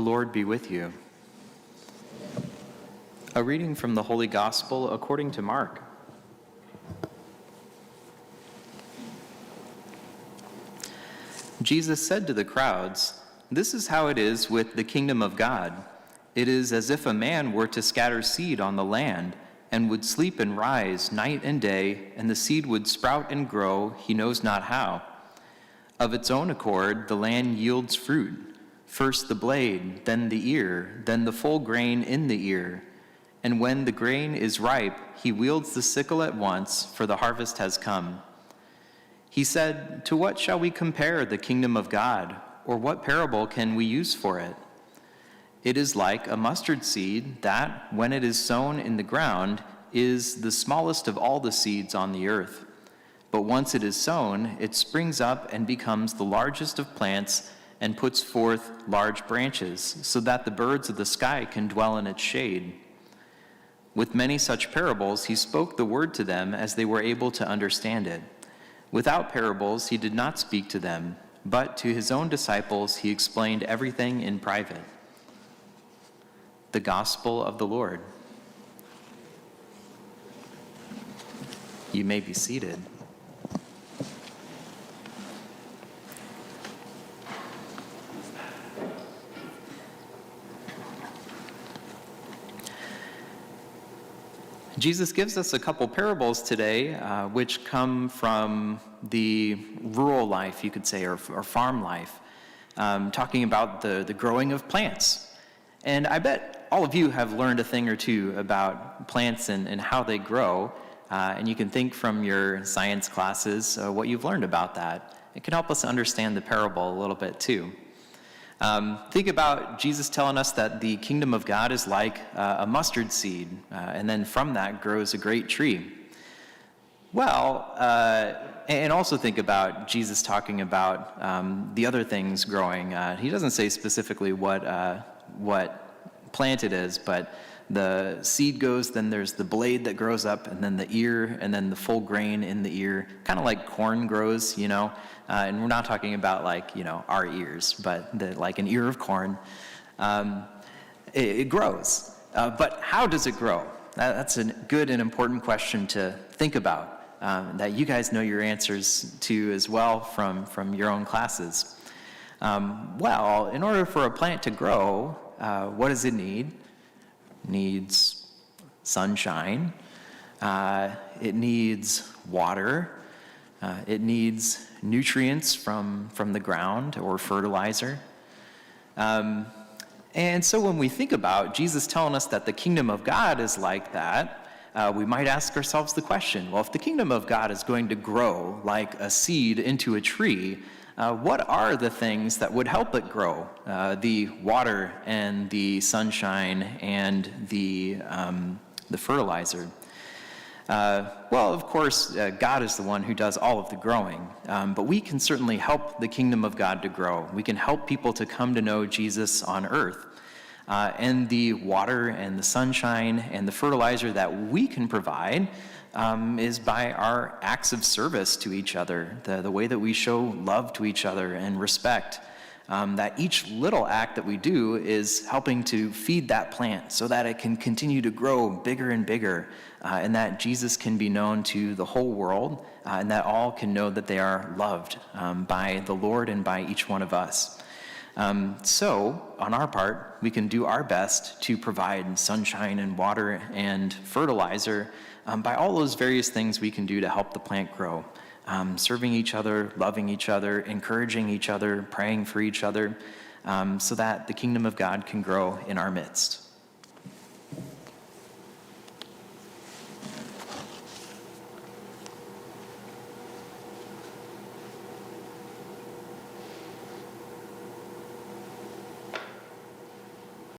The Lord be with you. A reading from the Holy Gospel according to Mark. Jesus said to the crowds, "This is how it is with the kingdom of God. It is as if a man were to scatter seed on the land and would sleep and rise night and day, and the seed would sprout and grow, he knows not how. Of its own accord, the land yields fruit. First the blade, then the ear, then the full grain in the ear. And when the grain is ripe, he wields the sickle at once, for the harvest has come." He said, "To what shall we compare the kingdom of God, or what parable can we use for it? It is like a mustard seed that, when it is sown in the ground, is the smallest of all the seeds on the earth. But once it is sown, it springs up and becomes the largest of plants and puts forth large branches, so that the birds of the sky can dwell in its shade." With many such parables, he spoke the word to them as they were able to understand it. Without parables, he did not speak to them, but to his own disciples he explained everything in private. The Gospel of the Lord. You may be seated. Jesus gives us a couple parables today, which come from the rural life, you could say, or farm life, talking about the growing of plants. And I bet all of you have learned a thing or two about plants and how they grow, and you can think from your science classes what you've learned about that. It can help us understand the parable a little bit too. Think about Jesus telling us that the kingdom of God is like a mustard seed, and then from that grows a great tree. Well, and also think about Jesus talking about the other things growing. He doesn't say specifically what plant it is, but the seed goes, then there's the blade that grows up, and then the ear, and then the full grain in the ear, kind of like corn grows, and we're not talking about our ears, but like an ear of corn. It grows. But how does it grow? That's a good and important question to think about, that you guys know your answers to as well from your own classes. Well, in order for a plant to grow, what does it need? It needs sunshine. It needs water. It needs nutrients from the ground or fertilizer. And so when we think about Jesus telling us that the kingdom of God is like that, we might ask ourselves the question, well, if the kingdom of God is going to grow like a seed into a tree, what are the things that would help it grow? The water and the sunshine and the fertilizer. Well, of course, God is the one who does all of the growing, but we can certainly help the kingdom of God to grow. We can help people to come to know Jesus on earth. And the water and the sunshine and the fertilizer that we can provide is by our acts of service to each other, the way that we show love to each other and respect. That each little act that we do is helping to feed that plant so that it can continue to grow bigger and bigger, and that Jesus can be known to the whole world, and that all can know that they are loved by the Lord and by each one of us. So, on our part, we can do our best to provide sunshine and water and fertilizer by all those various things we can do to help the plant grow. Serving each other, loving each other, encouraging each other, praying for each other, so that the kingdom of God can grow in our midst.